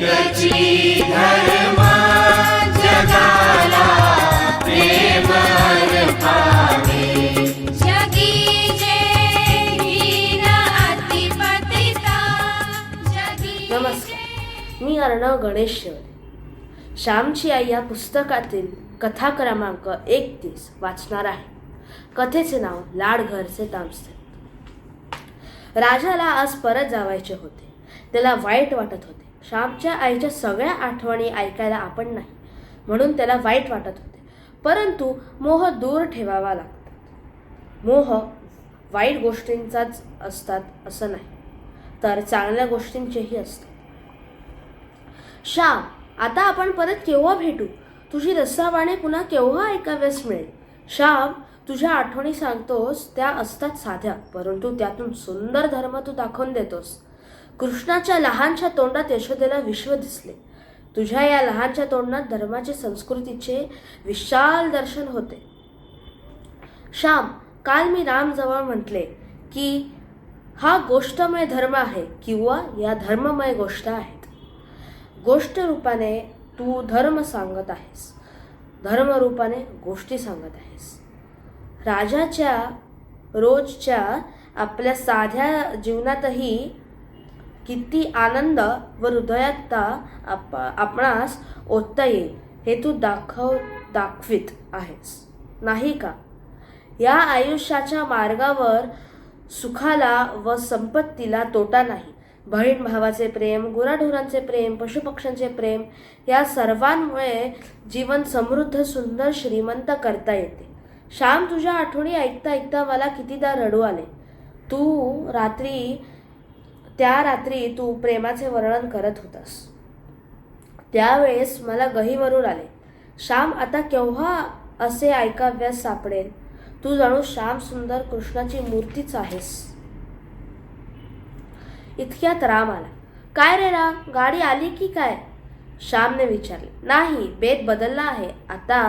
धर्म जगाला प्रेम अर्पावे जगी जे हीन अतिपतिता जगी नमस्कार, मी अर्णव गणेश शिवरे. श्यामची आई या पुस्तकातील कथा क्रमांक 31 वाचणार आहे. कथेचे नाव लाडघरचे तामस्थे. राजाला आज परत जावायचे होते. त्याला वाईट वाटत होते. श्यामच्या आईच्या सगळ्या आठवणी ऐकायला आपण नाही म्हणून त्याला वाईट वाटत होते. परंतु मोह दूर ठेवावा लागतात. मोह वाईट गोष्टींचाच असतात असं नाही, तर चांगल्या गोष्टींचेही असतात. श्याम, आता आपण परत केव्हा भेटू? तुझी रस्साबाणे पुन्हा केव्हा ऐकाव्यास मिळेल? श्याम, तुझ्या आठवणी सांगतोस त्या असतात साध्या, परंतु त्यातून सुंदर धर्म तू दाखवून देतोस. कृष्णाच्या लहानशा तोंडात यशोदेला विश्व दिसले. तुझ्या या लहानशा तोंडात धर्माचे संस्कृतीचे विशाल दर्शन होते. श्याम, काल मी रामजवळ म्हटले की हा गोष्टमय धर्म आहे किंवा या धर्ममय गोष्ट आहेत. गोष्ट रूपाने तू धर्म सांगत आहेस, धर्म रूपाने गोष्टी सांगत आहेस. राजाच्या रोजच्या आपल्या साध्या जीवनातही किती आनंद व हृदयात आपणास ओतता येईल हे तू दाखवित आहेस, नाही का? या आयुष्याच्या मार्गावर सुखाला व संपत्तीला तोटा नाही. बहीण भावाचे प्रेम, गुराढोरांचे प्रेम, पशुपक्ष्यांचे प्रेम या सर्वांमुळे जीवन समृद्ध, सुंदर, श्रीमंत करता येते. श्याम, तुझ्या आठवणी ऐकता ऐकता मला कितीदा रडू आले. त्या रात्री तू प्रेमाचे वर्णन करत होतास, त्यावेळेस मला गहिवरून आले. श्याम, आता केव्हा असे ऐकाव्यास सापडेल? तू जणू श्याम सुंदर कृष्णाची मूर्तीच आहेस. इतक्यात राम आला. काय रे राम, गाडी आली की काय? श्यामने विचारले. नाही, बेत बदलला आहे. आता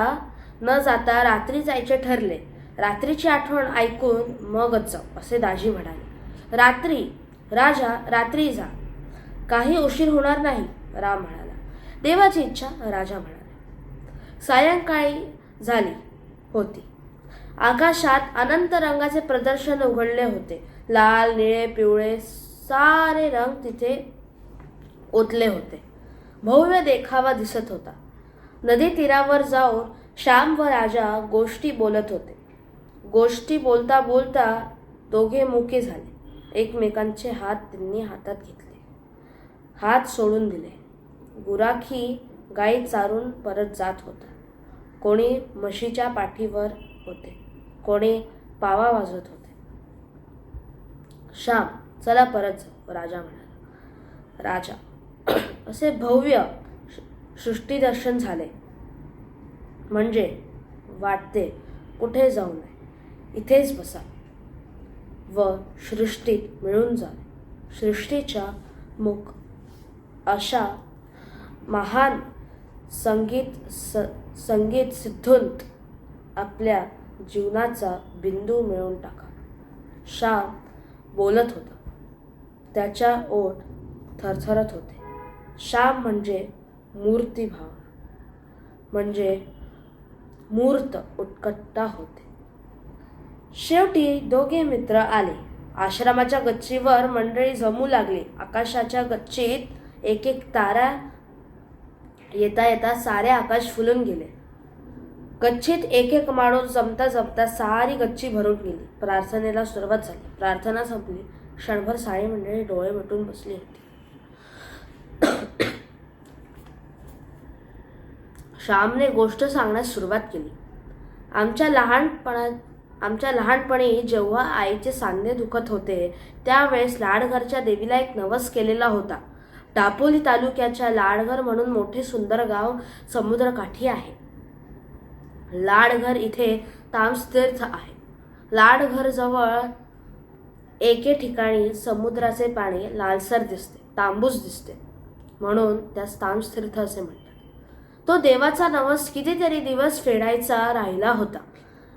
न जाता रात्री जायचे ठरले. रात्रीची आठवण ऐकून मगच जाऊ असे दाजी म्हणाले. रात्री? राजा, रात्री जा, काही उशीर होणार नाही, राम म्हणाला. देवाची इच्छा, राजा म्हणाले. सायंकाळी झाली होती. आकाशात अनंत रंगाचे प्रदर्शन उघडले होते. लाल, निळे, पिवळे सारे रंग तिथे ओतले होते. भव्य देखावा दिसत होता. नदी तीरावर जाऊन श्याम व राजा गोष्टी बोलत होते. गोष्टी बोलता बोलता दोघे मुके झाले. एकमेकांचे हात त्यांनी हातात घेतले, हात सोडून दिले. गुराखी गाई चारून परत जात होता. कोणी म्हशीच्या पाठीवर होते, कोणी पावा वाजवत होते. श्याम, चला परत जाऊ, राजा म्हणाला. राजा, असे भव्य सृष्टीदर्शन झाले म्हणजे वाटते कुठे जाऊ नये, इथेच बसा व सृष्टीत मिळून जावे. सृष्टीच्या मुख अशा महान संगीत सिद्धूंत आपल्या जीवनाचा बिंदू मिळवून टाका. श्याम बोलत होता. त्याच्या ओठ थरथरत होते. श्याम म्हणजे मूर्तिभाव, म्हणजे मूर्त उत्कटता होते. शेवटी दोघे मित्र आले. आश्रमाच्या गच्चीवर मंडळी जमू लागली. आकाशाच्या गच्चीत एक एक तारा येता येता सारे आकाश फुलून गेले. गच्चीत एक एक माणूस जमता जमता सारी गच्ची भरून गेली. प्रार्थनेला सुरुवात झाली. प्रार्थना संपली. क्षणभर सारी मंडळी डोळे मिटून बसली होती. श्यामने गोष्ट सांगण्यास सुरुवात केली. आमच्या लहानपणी जेव्हा आईचे सांधे दुखत होते त्यावेळेस लाडघरच्या देवीला एक नवस केलेला होता. दापोली तालुक्याच्या लाडघर म्हणून मोठे सुंदर गाव समुद्रकाठी आहे. लाडघर इथे तामस्तीर्थ आहे. लाडघर जवळ एके ठिकाणी समुद्राचे पाणी लालसर दिसते, तांबूस दिसते, म्हणून त्यास तामस्तीर्थ असे म्हणतात. तो देवाचा नवस कितीतरी दिवस फेडायचा राहिला होता.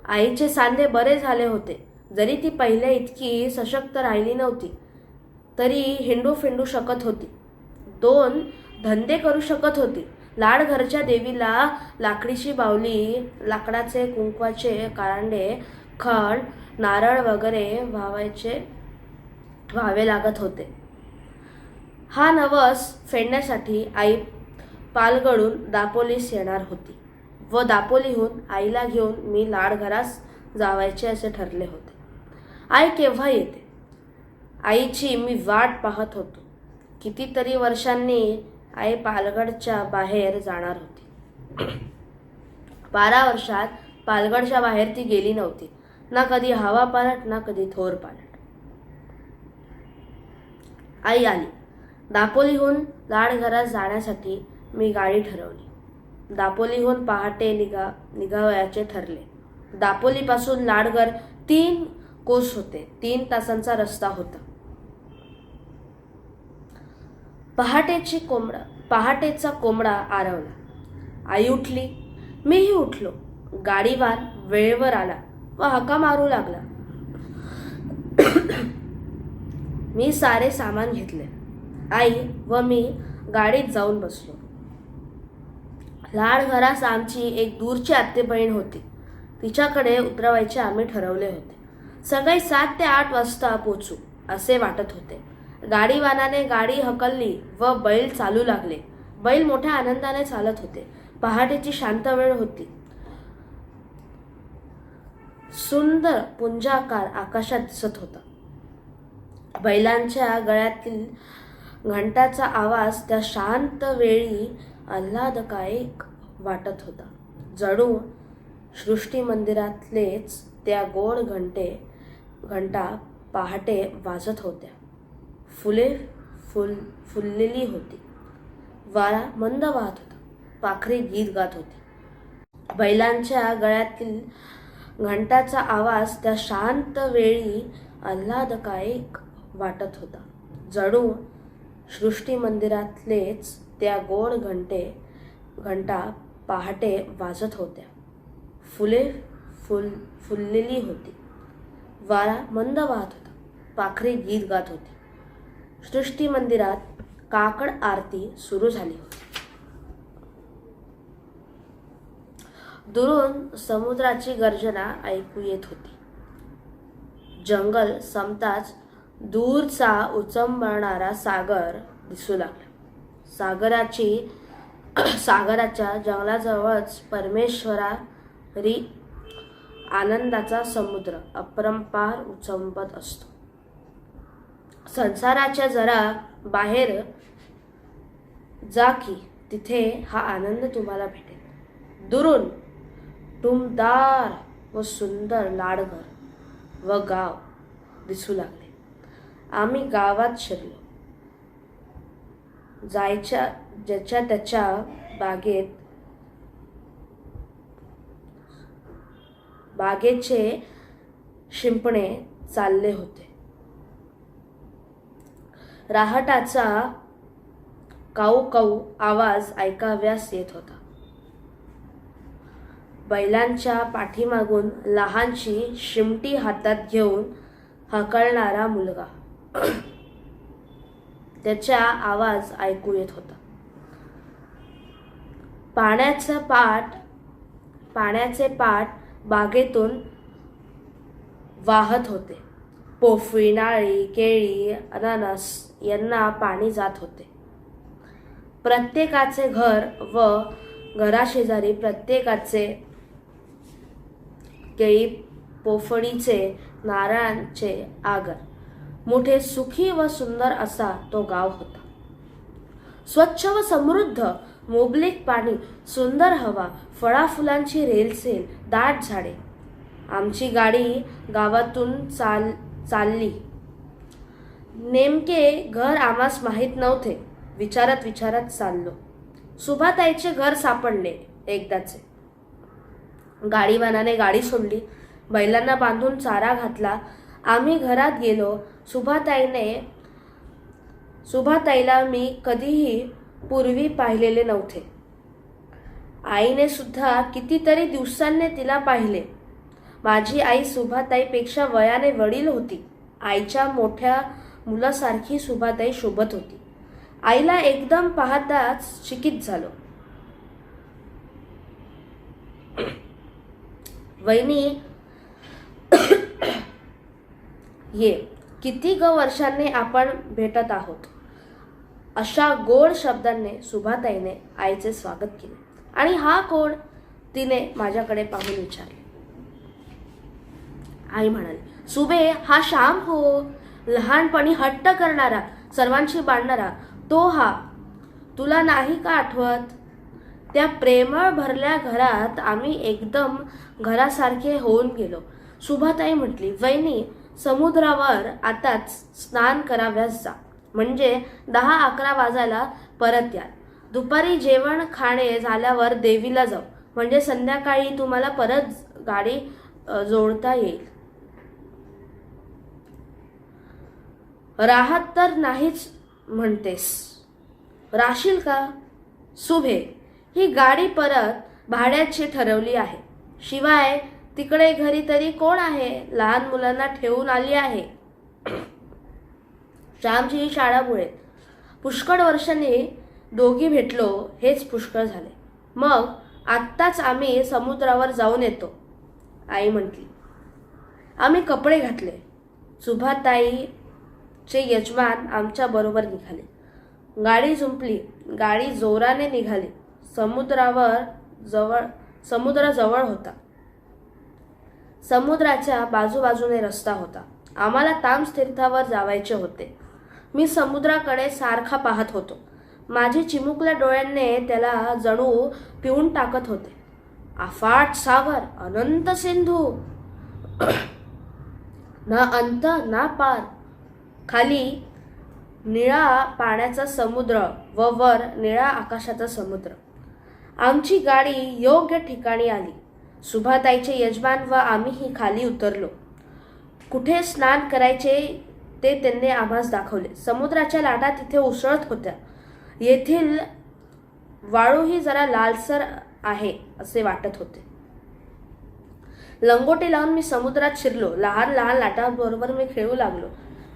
आईचे सांधे बरे झाले होते. जरी ती पहिले इतकी सशक्त राहिली नव्हती तरी हिंडू फिंडू शकत होती. 2 धंदे करू शकत होती. लाडघरच्या देवीला लाकडीची बाहुली, लाकडाचे कुंकवाचे कारंडे, खण, नारळ वगैरे व्हावे लागत होते. हा नवस फेडण्यासाठी आई पालगडून दापोलीस येणार होती व दापोलीहून आईला घेऊन मी लाडघरास जावायचे असे ठरले होते. आई केव्हा येते? आईची मी वाट पाहत होतो. कितीतरी वर्षांनी आई पालगडच्या बाहेर जाणार होती. 12 वर्षात पालगडच्या बाहेर ती गेली नव्हती. ना कधी हवा पालट, ना कधी थोर पालट. आई आली. दापोलीहून लाडघरात जाण्यासाठी मी गाडी ठरवली. दापोलीहून पहाटे निघावयाचे ठरले. दापोलीपासून लाडघर 3 कोस होते. 3 तासांचा रस्ता होता. पहाटेचा कोंबडा आरवला. आई उठली. मीही उठलो. गाडीवान वेळेवर आला व हाका मारू लागला. मी सारे सामान घेतले. आई व मी गाडीत जाऊन बसलो. लाडघरास आमची एक दूरची आत्तेबहीण होती. तिच्याकडे उतरवायचे आम्ही ठरवले होते. सकाळी 7 ते 8 वाजता पोचू असे वाटत होते. गाडीवानाने गाडी हकलली व बैल चालू लागले. बैल मोठ्या आनंदाने चालत होते. पहाटेची शांत वेळ होती. सुंदर पुंजाकार आकाशात दिसत होता. बैलांच्या गळ्यातील घंटाचा आवाज त्या शांत वेळी आल्हाददायक वाटत होता. जणू सृष्टी मंदिरातलेच त्या गोड घंटा पहाटे वाजत होत्या. फुले फुललेली होती. वारा मंद वाहत होता. पाखरे गीत गात होती. बैलांच्या गळ्यातील घंटाचा आवाज त्या शांत वेळी आल्हाददायक वाटत होता. जणू सृष्टी मंदिरातलेच त्या गोड घंटा पहाटे वाजत होत्या. फुले फुललेली होती. वारा मंद वाहत होता. पाखरे गीत गात होती. सृष्टी मंदिरात काकड आरती सुरू झाली होती. दुरून समुद्राची गर्जना ऐकू येत होती. जंगल संपताच दूरचा उचंबणारा सागर दिसू लागला. सागराच्या जंगलाजवळच परमेश्वरी आनंदाचा समुद्र अपरंपार उचंबत असतो. संसाराच्या जरा बाहेर जा की तिथे हा आनंद तुम्हाला भेटेल. दुरून टुमदार व सुंदर लाडघर व गाव दिसू लागले. आम्ही गावात शिरलो. ज्याच्या त्याच्या बागेचे शिंपणे चालले होते. राहटाचा काऊ काऊ आवाज ऐकाव्यास येत होता. बैलांच्या पाठीमागून लहानशी शिमटी हातात घेऊन हकलणारा मुलगा, त्याचा आवाज ऐकू येत होता. पाण्याचे पाट बागेतून वाहत होते. पोफळी, नारळी, केळी, अननस यांना पाणी जात होते. प्रत्येकाचे घर व घराशेजारी प्रत्येकाचे केळी, पोफळीचे, नारळांचे आगर. मोठे, सुखी व सुंदर असा तो गाव होता. स्वच्छ व समृद्ध मोबलीक पाणी, सुंदर हवा, फळाफुलांची रेलचेल, दाट झाडे. आमची गाडी गावातून चालली. नेमके घर आम्हास माहीत नव्हते. विचारत चाललो. सुभाताईचे घर सापडले एकदाचे. गाडीवानाने गाडी सोडली. बैलांना बांधून चारा घातला. आम्ही घरात गेलो. सुभाताईला मी कधीही पूर्वी पाहिलेले नव्हते. आईने सुद्धा कितीतरी दिवसांनी तिला पाहिले. माझी आई सुभाताईपेक्षा वयाने वडील होती. आईच्या मोठ्या मुलासारखी सुभाताई शोभत होती. आईला एकदम पाहताच शिकीत झालो. वहिनी, ये, किती वर्षांनी आपण भेटत आहोत. अशा गोड शब्दांनी सुभाताईने आईचे स्वागत केले. आणि हा कोण, तिने माझ्याकडे पाहून विचारले. आई म्हणाली, सुबे, हा श्याम हो, लहानपणी हट्ट करणारा, सर्वांशी भांडणारा तो हा. तुला नाही का आठवत? त्या प्रेमळ भरल्या घरात आम्ही एकदम घरासारखे होऊन गेलो. सुभाताई म्हटली, वहिनी, समुद्रावर आताच स्नान कराव्यास जा, म्हणजे 10-11 वाजायला परत याल. दुपारी जेवण खाणे झाल्यावर देवीला जाऊ, म्हणजे संध्याकाळी तुम्हाला परत गाडी जोडता येईल. राहत तर नाहीच म्हणतेस, राशील का? सुभे, ही गाडी परत भाड्याची ठरवली आहे. शिवाय तिकडे घरी तरी कोण आहे? लहान मुलांना ठेवून आली आहे. श्यामची ही शाळा बुडेल. पुष्कळ वर्षांनी दोघी भेटलो, हेच पुष्कळ झाले. मग आत्ताच आम्ही समुद्रावर जाऊन येतो, आई म्हटली. आम्ही कपडे घातले. सुभाताईचे यजमान आमच्या बरोबर निघाले. गाडी जुंपली. गाडी जोराने निघाली. समुद्र जवळ होता. समुद्राच्या बाजूबाजूने रस्ता होता. आम्हाला ताम्स तीर्थावर जावायचे होते. मी समुद्राकडे सारखा पाहत होतो. माझे चिमुकल्या डोळ्यांनी त्याला जणू पिऊन टाकत होते. अफाट सागर, अनंत सिंधू, ना अंत ना पार. खाली निळा पाण्याचा समुद्र व वर निळा आकाशाचा समुद्र. आमची गाडी योग्य ठिकाणी आली. सुभाताईचे यजमान व आम्हीही खाली उतरलो. कुठे स्नान करायचे ते त्यांनी आम्हास दाखवले. समुद्राच्या लाटा तिथे उसळत होत्या. येथील वाळूही जरा लालसर आहे असे वाटत होते. लंगोटी लावून मी समुद्रात शिरलो. लहान लहान लाटांबरोबर मी खेळू लागलो.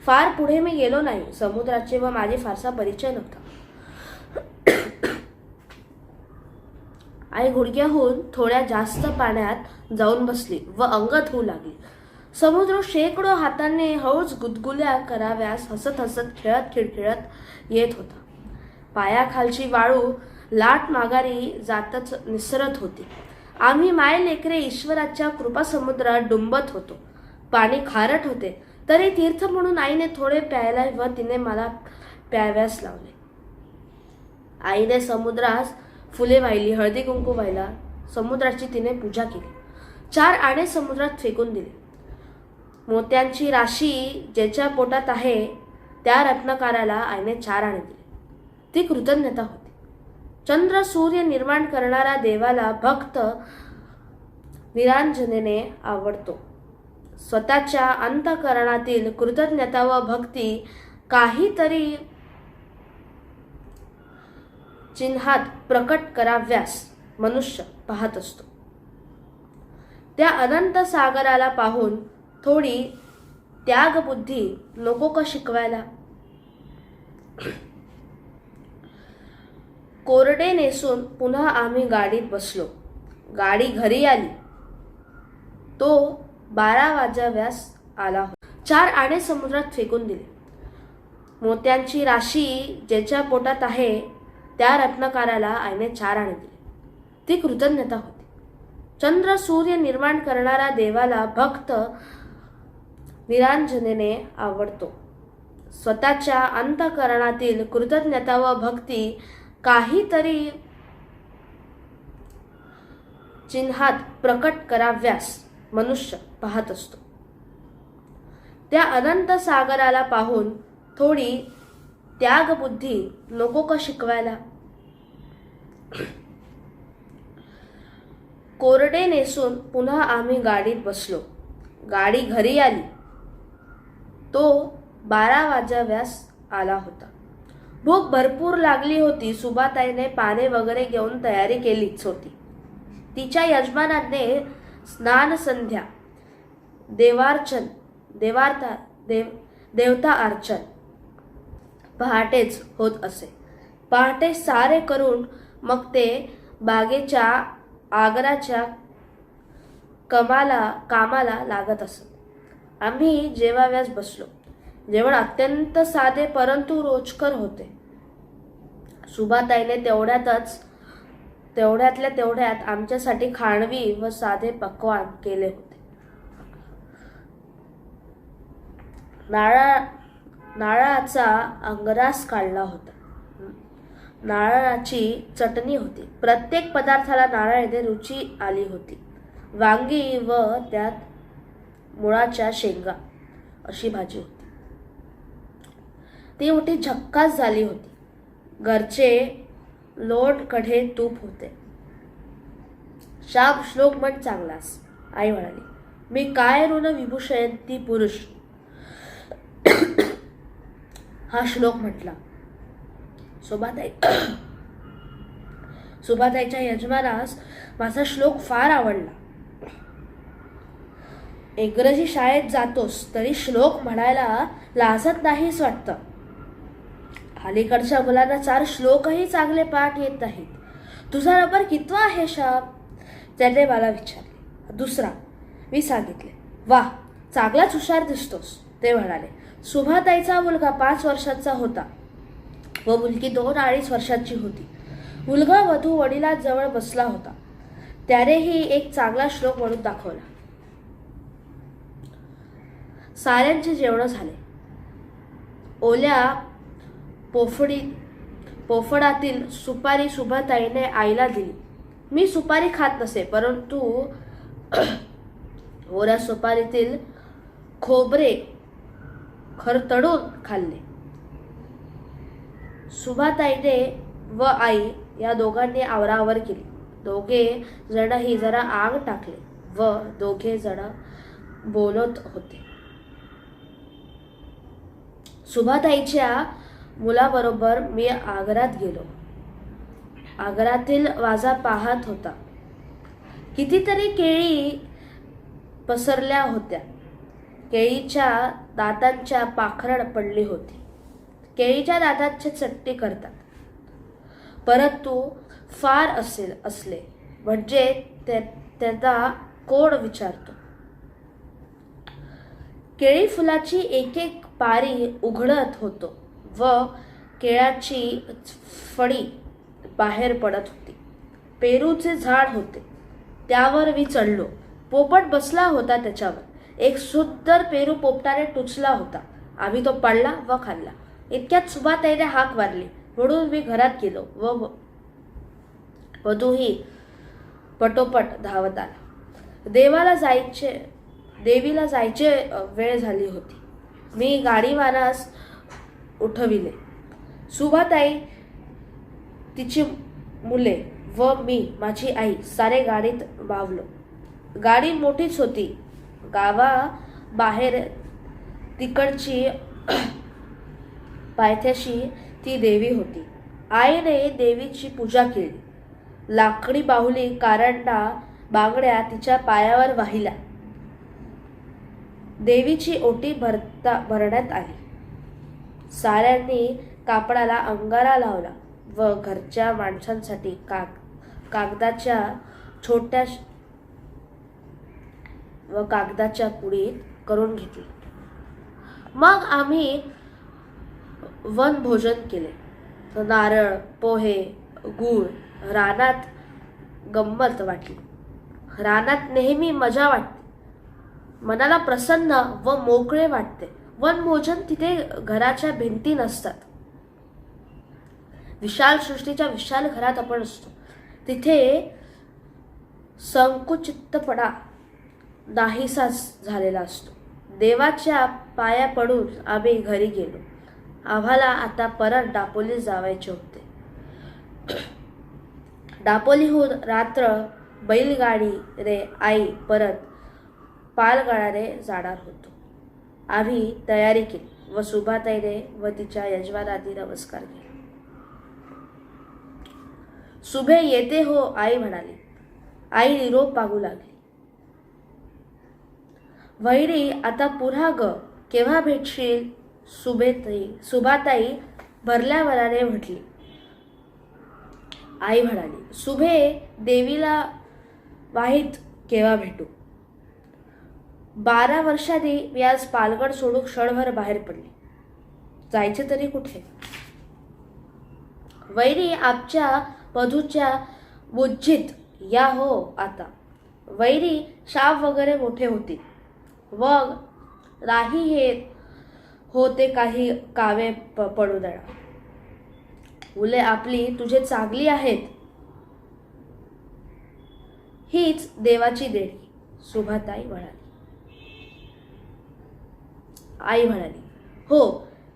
फार पुढे मी गेलो नाही. समुद्राचे व माझे फारसा परिचय नव्हता. आई गुडघ्याहून थोड्या जास्त पाण्यात जाऊन बसली व अंग धुवू लागली. समुद्र शेकडो हातांनी हळूच गुदगुल्या कराव्यास हसत हसत खेळत खिळखिळत येत होता. पायाखालची वाळू लाट माघारी जातच निसरत होती. आम्ही मायलेकरे ईश्वराच्या कृपा समुद्रात डुंबत होतो. पाणी खारट होते, तरी तीर्थ म्हणून आईने थोडे प्यायला व तिने मला प्याव्यास लावले. आईने समुद्रास फुले वाहिली, हळदी कुंकू वाहिला. समुद्राची तिने पूजा केली. 4 आणे समुद्रात फेकून दिले. मोत्यांची राशी ज्याच्या पोटात आहे त्या रत्नकाराला आईने 4 आणे दिले. ती कृतज्ञता होती. चंद्र सूर्य निर्माण करणारा देवाला भक्त निरांजनेने आवडतो. स्वतःच्या अंतःकरणातील कृतज्ञता व भक्ती काहीतरी चिन्हात प्रकट कराव्यास मनुष्य पाहत असतो. त्या अनंत सागराला पाहून थोडी त्यागबुद्धी नको का शिकवायला? कोरडे नेसून पुन्हा आम्ही गाडीत बसलो. गाडी घरी आली. तो 12 वाजाव्यास आला होता. 4 आणे समुद्रात फेकून दिले. मोत्यांची राशी ज्याच्या पोटात आहे त्या रत्नकाराला आईने 4 आणे दिले. ती कृतज्ञता होती. चंद्र सूर्य निर्माण करणारा देवाला भक्त निरांजनेने आवडतो. स्वतःच्या अंतःकरणातील कृतज्ञता व भक्ती काहीतरी चिन्हात प्रकट कराव्यास मनुष्य पाहत असतो. त्या अनंत सागराला पाहून थोडी त्यागबुद्धी नको का शिकवायला? कोरडे नेसून पुन्हा आम्ही गाडीत बसलो. गाडी घरी आली. तो 12 वाजाव्यास आला होता. भूक भरपूर लागली होती. सुभाताईने पाने वगैरे घेऊन तयारी केलीच होती. तिच्या यजमानाने स्नान संध्या, देवता अर्चन, पहाटेच होत असे. पहाटे सारे करून मग ते बागेच्या आगराच्या कामाला लागत असत. आम्ही जेवाव्यास बसलो. जेवण अत्यंत साधे परंतु रोचकर होते. सुभाताईने तेवढ्यातल्या तेवढ्यात आमच्यासाठी खांडवी व साधे पक्वान केले होते. नारळाचा अंगरास काढला होता. नारळाची चटणी होती. प्रत्येक पदार्थाला नारळाने रुची आली होती. वांगी व त्यात मुळाच्या शेंगा अशी भाजी होती. ती मोठी झक्कास झाली होती. घरचे लोट कढे तूप होते. शाप श्लोक म्हण चांगलास, आई म्हणाली. मी काय ऋण विभूषण ती पुरुष हा श्लोक म्हटला. सुभाताईच्या यजमानास माझा श्लोक फार आवडला. इंग्रजी शाळेत जातोस तरी श्लोक म्हणायला लाजत नाहीस वाटतं. अलीकडच्या मुलांना 4 श्लोकही चांगले पाठ येत नाहीत. तुझा नंबर कितवा आहे शाप? त्याने मला विचारले. 2रा मी सांगितले. वाह, चांगलाच हुशार दिसतोस, ते म्हणाले. सुभाताईचा मुलगा 5 वर्षाचा होता व मुलगी 2-2.5 वर्षाची होती. मुलगा वधू वडिलांजवळ बसला होता. त्यानेही एक चांगला श्लोक म्हणून दाखवला. साऱ्यांचे जेवण झाले. ओल्या पोफडातील सुपारी सुभाताईने आईला दिली. मी सुपारी खात नसे, परंतु ओल्या सुपारीतील खोबरे खरतडून खाल्ले. सुभाताईने व आई या दोघांनी आवरावर केली. दोघे जणही जरा आग टाकले व दोघे जण बोलत होते. सुभाताईच्या मुलाबरोबर मी आग्र्यात गेलो. आग्र्यातील वाजा पाहत होता. कितीतरी केळी पसरल्या होत्या. केळीच्या दातांच्या पाखरड पडली होती. केळीच्या दातांची चट्टी करतात, परंतु फार असले म्हणजे त्यांना कोण विचारतो. केळी फुलाची एक एक पारी उघडत होतो व केळाची फळी बाहेर पडत होती. पेरूचे झाड होते, त्यावर मी चढलो. पोपट बसला होता त्याच्यावर. एक सुंदर पेरू पोपटाने टुचला होता. आम्ही तो पडला व खाल्ला. इतक्यात सुभाताईने हाक मारली म्हणून मी घरात गेलो व वधूही पटोपट धावत आला. देवीला जायचे वेळ झाली होती. मी गाडीवानास उठविले. सुभाताई, तिची मुले व मी, माझी आई सारे गाडीत बावलो. गाडी मोठीच होती. गावाबाहेर तिकडची पायथ्याशी ती देवी होती. आईने देवीची पूजा केली. लाकडी बाहुली, कारंडा, बांगड्या तिच्या पायावर वाहिल्या. देवीची ओटी भरण्यात आली. साऱ्यांनी कापडाला अंगारा लावला व घरच्या माणसांसाठी कागदाच्या पुडीत करून घेतली. मग आम्ही वनभोजन केले. नारळ, पोहे, गूळ. रानात गंमत वाटली. रानात नेहमी मजा वाटते. मनाला प्रसन्न व मोकळे वाटते. वनभोजन तिथे घराच्या भिंती नसतात. विशाल सृष्टीच्या विशाल घरात आपण असतो. तिथे संकुचितपणा नाहीसाच झालेला असतो. देवाच्या पाया पडून आम्ही घरी गेलो. आम्हाला आता परत दापोली जावायचे होते. दापोलीहून रात्र बैलगाडी रे आई परत पालगडाने जाणार होतो. आम्ही तयारी केली व सुभाताईने व तिच्या यजमानांनी नमस्कार केला. सुभे येते हो, आई म्हणाली. आई निरोप मागू लागली. वहिनी, आता पुन्हा ग, केव्हा भेटशील? सुभाताई भरल्या वराने म्हटली. आई म्हणाली, सुभे, देवीला वाहीत केव्हा भेटू. 12 वर्षांनी मी आज पालगड सोडून क्षणभर बाहेर पडले. जायचे तरी कुठे. वैरी आपच्या मधूच्या बुज्जीत या हो आता. वैरी शाप वगैरे मोठे होतील. मग राही हे होते काही कावे पडू देणार. मुले आपली तुझे चांगली आहेत. हीच देवाची देणगी, सुभाताई म्हणाली. आई म्हणाली, हो,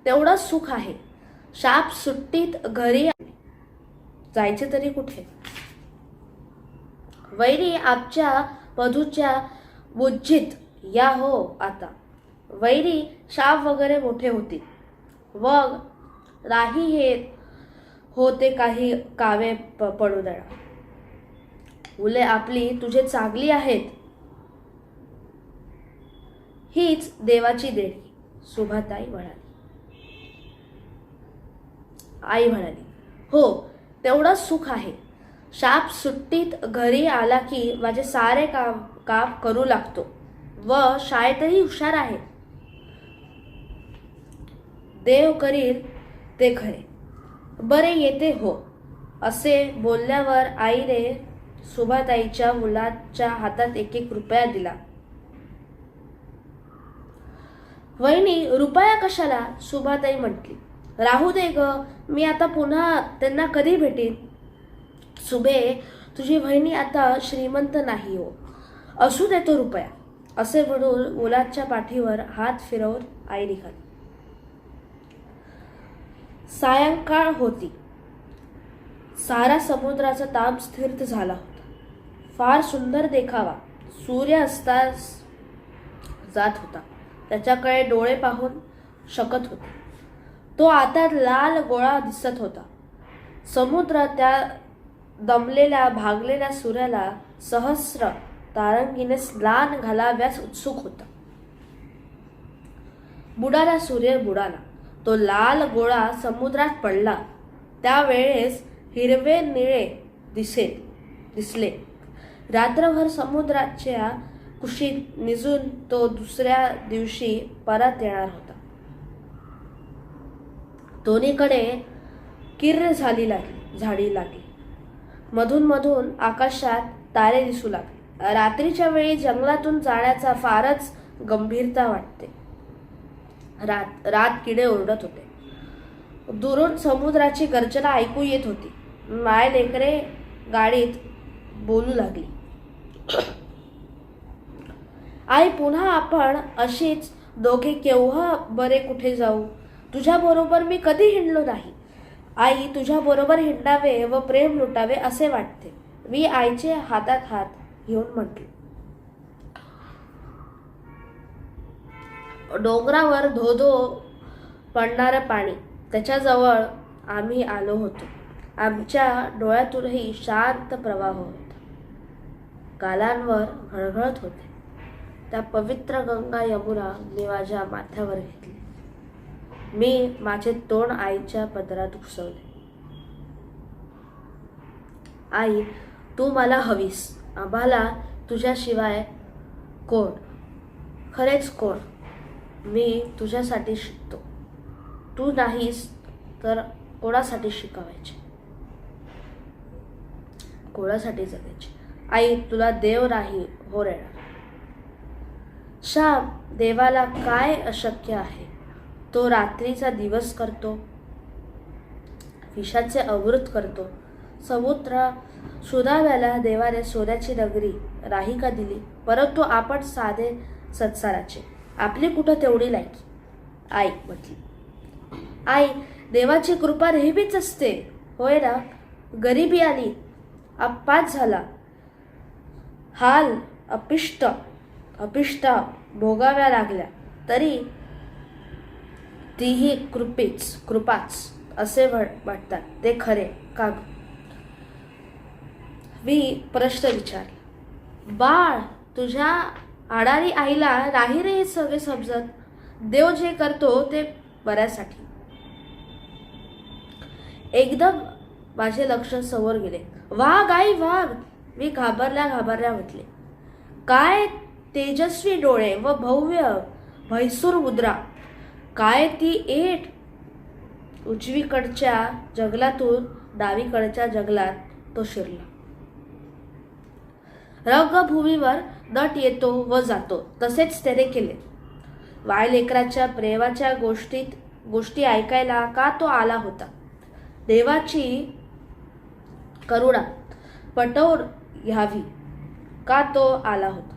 तेवढंच सुख आहे. शाप सुट्टीत घरी आले. जायचे तरी कुठे. वैरी आपच्या मधूच्या बुज्जीत या हो आता. वैरी शाप वगैरे मोठे होतील. मग राही हे होते काही कावे पडू देणार. मुले आपली तुझे चांगली आहेत. हीच देवाची देणगी, सुभाताई म्हणाली. आई म्हणाली, हो, तेवढंच सुख आहे. शाप सुट्टीत घरी आला की माझे सारे काम करू लागतो व शाळेतही हुशार आहे. देव करील ते खरे. बरे येते हो. असे बोलल्यावर आईने सुभाताईच्या मुलाच्या हातात 1-1 रुपया दिला. वहिनी, रुपया कशाला, सुभाताई म्हटली. राहू दे ग, मी आता पुन्हा त्यांना कधी भेटीन. सुभे, तुझी बहिणी आता श्रीमंत नाही हो. असू दे तो रुपया. असे म्हणून मुलाच्या पाठीवर हात फिरवून आई निघाली. सायंकाळ होती. सारा समुद्राचा ताप स्थिर झाला होता. फार सुंदर देखावा. सूर्य अस्तास जात होता. त्याच्याकडे डोळे पाहून शकत होते. तो आता लाल गोळा दिसत होता. समुद्र त्या दमलेल्या भागलेल्या सूर्याला सहस्र तारंगीने स्नान घालाव्यास उत्सुक होता. बुडाला सूर्य बुडाला. तो लाल गोळा समुद्रात पडला. त्यावेळेस हिरवे निळे दिसले. रात्रभर समुद्राच्या कुशीत निजून तो दुसऱ्या दिवशी परत येणार होता. दोन्हीकडे किर्र झाडी लागली. मधून मधून आकाशात तारे दिसू लागले. रात्रीच्या वेळी जंगलातून जाण्याचा फारच गंभीरता वाटते. रात किडे ओरडत होते. दुरून समुद्राची गर्जना ऐकू येत होती. माय लेकरे गाडीत बोलू लागली. आई, पुन्हा आपण अशीच दोघे केव्हा बरे कुठे जाऊ. तुझ्या बरोबर मी कधी हिंडलो नाही. आई, तुझ्या बरोबर हिंडावे व प्रेम लुटावे असे वाटते. मी आईचे हातात हात घेऊन म्हटले. डोंगरावर धोधो पडणारे पाणी, त्याच्याजवळ आम्ही आलो होतो. आमच्या डोळ्यातूनही शांत प्रवाह होता. गालांवर घळघळत होते. त्या पवित्र गंगा यमुना मी माझ्या माथ्यावर घेतली. मी माझे तोंड आईच्या पदरात घुसवले. आई, तू मला हवीस. आम्हाला तुझ्याशिवाय कोण, खरेच कोण. मी तुझ्यासाठी शिकतो. तू नाहीस तर कोणासाठी शिकवायचे, कोणासाठी जगायचे. आई, तुला देव नाही हो येणार. श्याम, देवाला काय अशक्य आहे. तो रात्रीचा दिवस करतो, विषाचे अमृत करतो. समुद्र सुदाव्याला देवाने सोन्याची नगरी राहिका दिली, परंतु आपण साधे संसाराचे. आपली कुठं तेवढी लायकी. आई म्हटली. आई, देवाची कृपा नेहमीच असते होय ना. गरिबी आली, अपघात झाला, हाल अपिष्टा भोगाव्या लागल्या, तरी तीही कृपाच असे वाटतात. ते खरे का. मी प्रश्न विचारला. बाळ, तुझ्या आडारी आईला नाही रे हे सगळे समजत. देव जे करतो ते बऱ्यासाठी. एकदम माझे लक्ष समोर गेले. वाघ आई वाघ, मी घाबरल्या म्हटले. काय तेजस्वी डोळे व भव्य म्हैसूर मुद्रा, काय ती एट. उजवीकडच्या जंगलातून डावीकडच्या जंगलात तो शिरला. रंगभूमीवर नट येतो व जातो तसेच त्याने केले. वायलेकराच्या प्रेमाच्या गोष्टी ऐकायला का तो आला होता. देवाची करुणा पटवून घ्यावी का तो आला होता.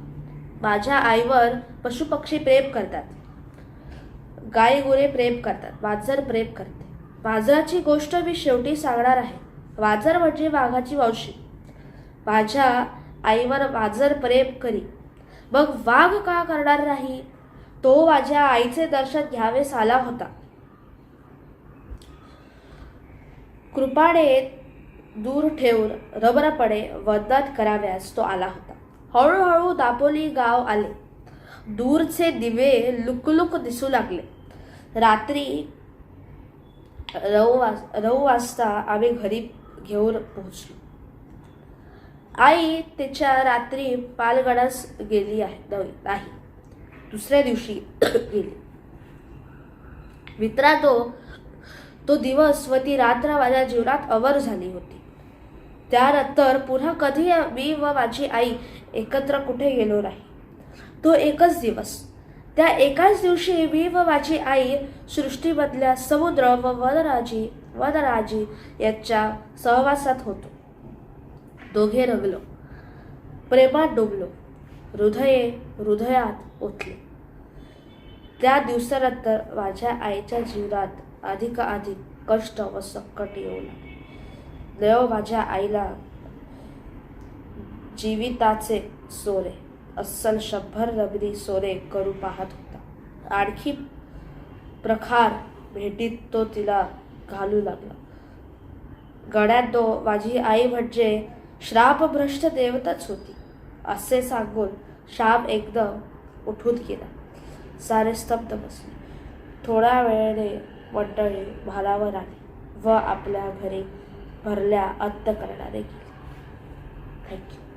माझ्या आईवर पशुपक्षी प्रेम करतात, गाई गुरे प्रेम करतात, वाजर प्रेम करते. वाजराची गोष्ट मी शेवटी सांगणार आहे. वाजर म्हणजे वाघाची मावशी. माझ्या आईवर वाजर प्रेम करी, मग वाघ का करणार नाही. तो माझ्या आईचे दर्शन घ्यावेस आला होता. कृपाने दूर ठेवून रबरपणे वंदन कराव्यास तो आला होता. हळूहळू दापोली गाव आले. दूरचे दिवे लुकलुक दिसू लागले. रात्री 9 वाजता आम्ही घरी घेऊन पोहोचलो. आई तिच्या रात्री पालगडास गेली नाही, दुसऱ्या दिवशी गेली. मित्रांनो, तो दिवस व ती रात्र माझ्या जीवनात अमर झाली होती. त्यानंतर पुन्हा कधी मी व माझी आई एकत्र कुठे गेलो नाही. तो एकच दिवस. त्या एकाच दिवशी मी व माझी आई सृष्टीमधल्या समुद्र व वनराजी यांच्या सहवासात होतो. दोघे रंगलो, प्रेमात डुबलो, हृदयात ओतले. त्या दिवसानंतर माझ्या आईच्या जीवनात अधिक कष्ट व संकट येऊ लागले. देव माझ्या आईला जीविताचे सोरे, अस्सल 100 रबरी सोरे करू पाहत होता. आणखी प्रखार भेटीत तो तिला घालू लागला. गड्यात तो माझी आई म्हणजे श्रापभ्रष्ट देवताच होती असे सांगून शाप एकदम उठून गेला. सारे स्तब्ध बसले. थोड्या वेळाने मंडळी भालावर आली व आपल्या घरी भरल्या अंत्यकरणाने गेली. थँक्यू.